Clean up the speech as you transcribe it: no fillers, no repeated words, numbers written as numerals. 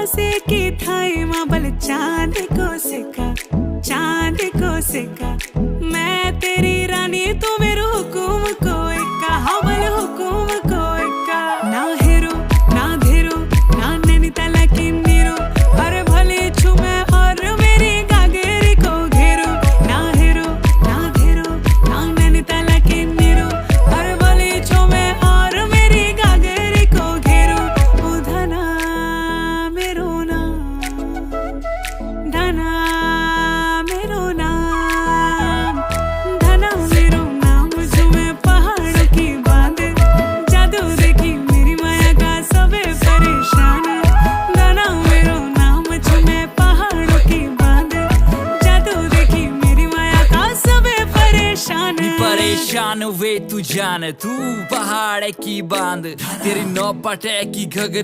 से की थाई माबल चांद को सिक्का मैं तेरी रानी तू मेरो हुकुम को इक्का हवल हुकुम को इक्का ना हेरो ना धेरो ना नैनीताल की नीरो हर भले छुमे और मेरी गागेरी को घेरो ना हेरो ना धेरो ना नैनीताल की नीरो हर भले छुमे और मेरी गागेरी को घेरो ओ धना मेरो नाम धना मेरो नाम धना मेरो नाम झूमे पहाड़ों की बांध जादू देखी मेरी माया का सबे परेशान धना मेरो नाम झूमे पहाड़ों की बांध जादू देखी मेरी माया का सबे परेशान परेशान वे तू जान तू पहाड़ की बांध तेरी नौपटे की घघरी